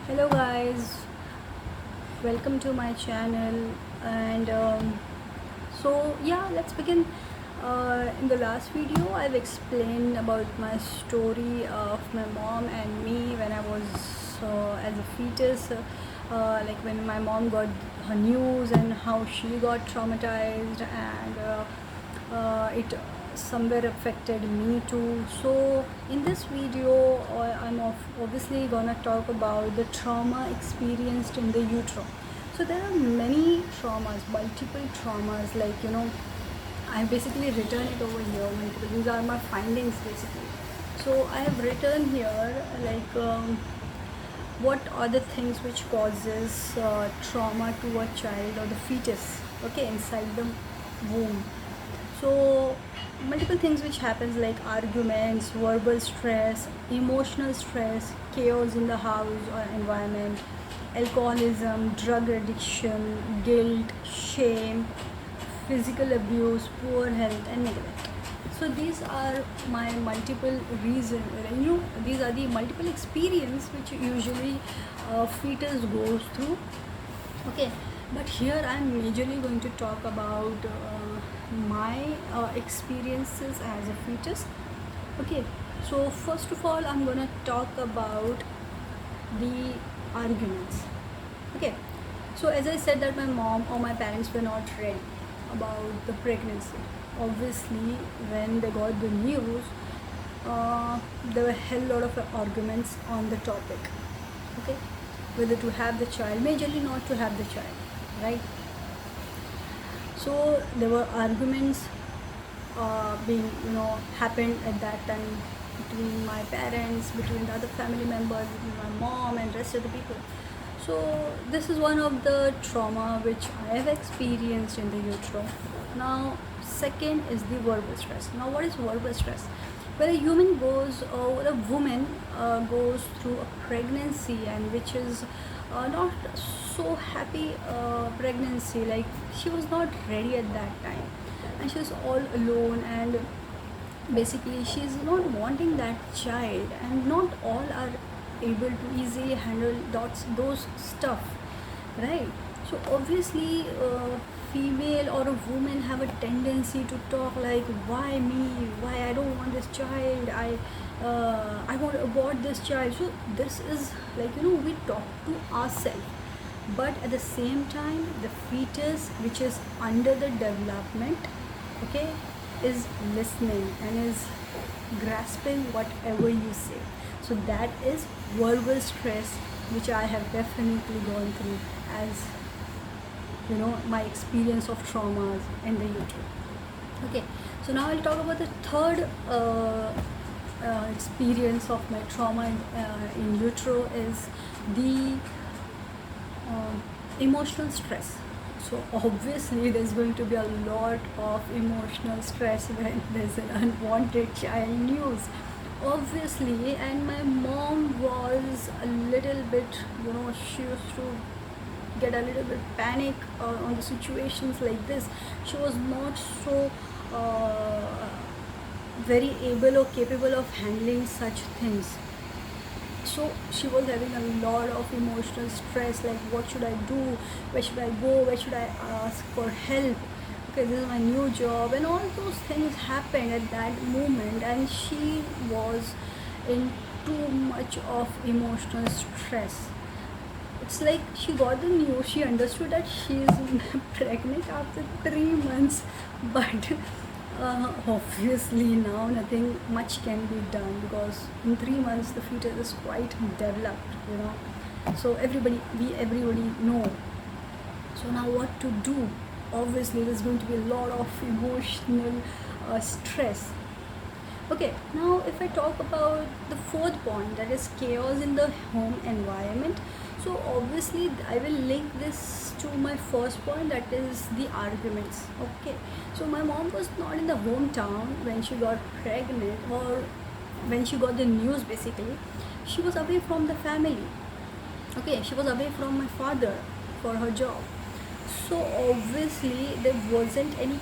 Hello guys, welcome to my channel. And let's begin. In the last video I've explained about my story of my mom and me when I was as a fetus, like when my mom got her news and how she got traumatized, and it somewhere affected me too. So in this video obviously gonna talk about the trauma experienced in the utero. So there are many traumas, multiple traumas, I basically written it over here. These are my findings basically. So I have written here what are the things which causes trauma to a child or the fetus, okay, inside the womb. So multiple things which happens, like arguments, verbal stress, emotional stress, chaos in the house or environment, alcoholism, drug addiction, guilt, shame, physical abuse, poor health, and neglect. So these are my multiple reasons. These are the multiple experience which usually fetus goes through. Okay, but here I'm majorly going to talk about my experiences as a fetus. Okay, so first of all I'm gonna talk about the arguments. Okay, so as I said that my mom or my parents were not ready about the pregnancy. Obviously when they got the news, there were a hell lot of arguments on the topic. Okay, whether to have the child, majorly not to have the child, right? So there were arguments being happened at that time between my parents, between the other family members, between my mom and rest of the people. So this is one of the trauma which I have experienced in the utero. Now second is the verbal stress. Now what is verbal stress? When a human goes, or a woman goes through a pregnancy, and which is not so happy pregnancy, like she was not ready at that time, and she was all alone, and basically she's not wanting that child, and not all are able to easily handle those stuff, right? So obviously female or a woman have a tendency to talk like, why me, why I don't want this child, I want to abort this child. So this is we talk to ourselves, but at the same time the fetus which is under the development, okay, is listening and is grasping whatever you say. So that is verbal stress which I have definitely gone through as my experience of traumas in the utero. Okay, so now I'll talk about the third experience of my trauma in utero is the emotional stress. So obviously there's going to be a lot of emotional stress when there's an unwanted child news, obviously. And my mom was a little bit, she used to get a little bit panic on the situations like this. She was not so very able or capable of handling such things. So she was having a lot of emotional stress, like what should I do, where should I go, where should I ask for help, okay, this is my new job, and all those things happened at that moment, and she was in too much of emotional stress. It's like she got the news, she understood that she is pregnant after 3 months, but obviously now nothing much can be done, because in 3 months the fetus is quite developed. So everybody know. So now what to do? Obviously there's going to be a lot of emotional stress. Okay, now if I talk about the fourth point, that is chaos in the home environment. So obviously I will link this to my first point, that is the arguments. Okay, so my mom was not in the hometown when she got pregnant, or when she got the news. Basically she was away from the family. Okay, she was away from my father for her job. So obviously there wasn't any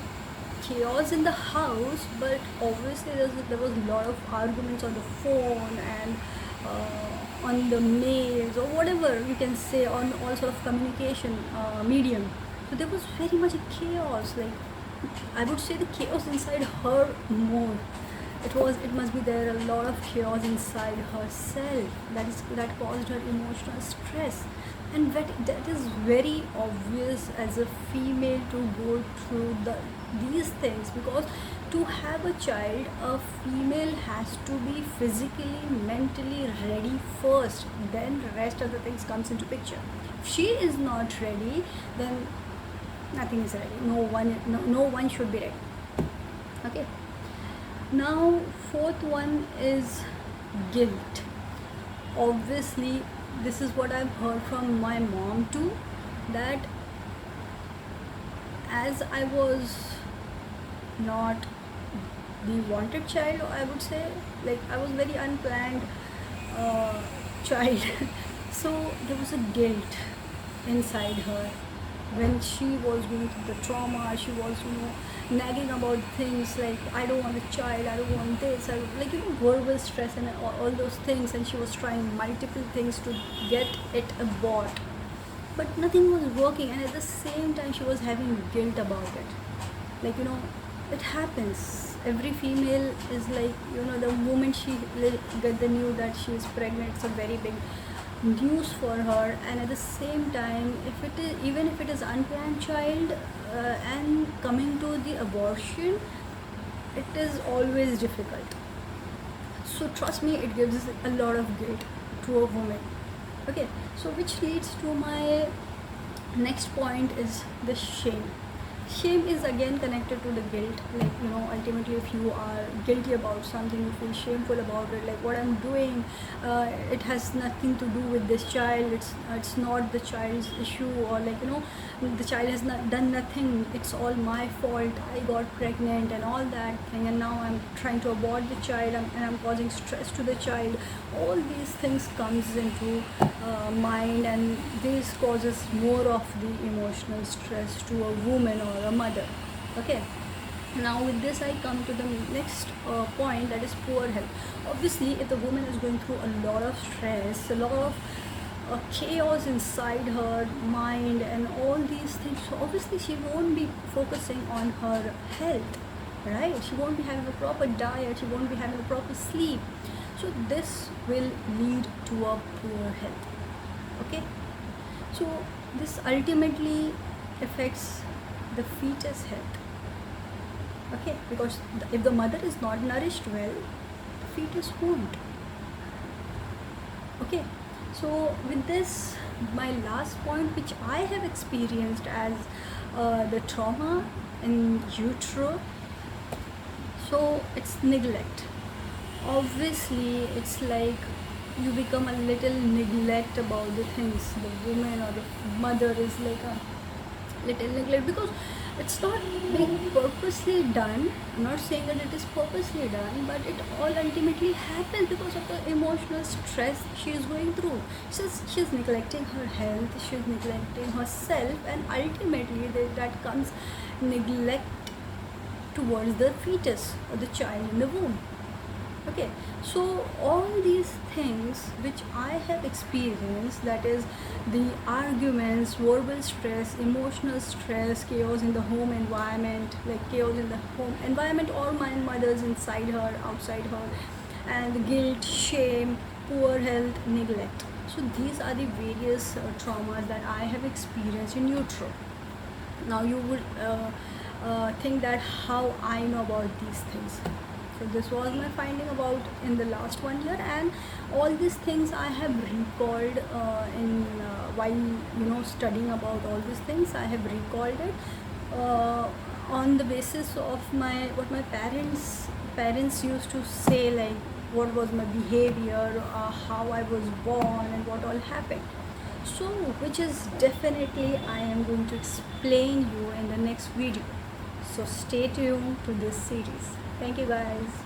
chaos in the house, but obviously there was a lot of arguments on the phone and on the mails or whatever you can say, on all sort of communication medium. So there was very much a chaos, like I would say the chaos inside her more. It must be there a lot of chaos inside herself that caused her emotional stress. And that is very obvious as a female to go through these things, because to have a child, a female has to be physically, mentally ready first, then rest of the things comes into picture. If she is not ready, then nothing is ready. No one should be ready. Okay. Now fourth one is guilt. Obviously this is what I've heard from my mom too, that as I was not the wanted child, I would say, like I was very unplanned child. So there was a guilt inside her when she was going through the trauma. She was, nagging about things like, I don't want a child, I don't want this, like, verbal stress and all those things. And she was trying multiple things to get it abort, but nothing was working. And at the same time she was having guilt about it. Like, it happens. Every female is like, the moment she get the news that she is pregnant, it's a very big news for her. And at the same time, even if it is unplanned child, and coming to the abortion, it is always difficult. So trust me, it gives a lot of guilt to a woman. Okay, so which leads to my next point is the shame. Shame is again connected to the guilt. Like, ultimately if you are guilty about something, you feel shameful about it, like what I'm doing, it has nothing to do with this child, it's not the child's issue, or like, the child has not done nothing, it's all my fault, I got pregnant and all that thing, and now I'm trying to abort the child, and I'm causing stress to the child. All these things comes into mind, and this causes more of the emotional stress to a woman or a mother. Okay, now with this I come to the next point, that is poor health. Obviously if the woman is going through a lot of stress, a lot of chaos inside her mind and all these things, so obviously she won't be focusing on her health, right? She won't be having a proper diet, she won't be having a proper sleep. So this will lead to a poor health. Okay, so this ultimately affects the fetus health. Okay, because if the mother is not nourished well, the fetus won't. Okay, so with this, my last point, which I have experienced as the trauma in utero, so it's neglect. Obviously it's like you become a little neglect about the things. The woman or the mother is like a little neglect, because it's not being purposely done. I'm not saying that it is purposely done, but it all ultimately happens because of the emotional stress she is going through. She's neglecting her health, she's neglecting herself, and ultimately that comes neglect towards the fetus or the child in the womb. Okay, so all these things which I have experienced, that is the arguments, verbal stress, emotional stress, chaos in the home environment, like chaos in the home environment, or my mother's inside her, outside her, and guilt, shame, poor health, neglect. So these are the various traumas that I have experienced in utero. Now you would think that how I know about these things. So this was my finding about in the last 1 year, and all these things I have recalled while studying about all these things. I have recalled it on the basis of what my parents used to say, like what was my behavior, how I was born, and what all happened. So which is definitely I am going to explain you in the next video. So stay tuned to this series. Thank you guys.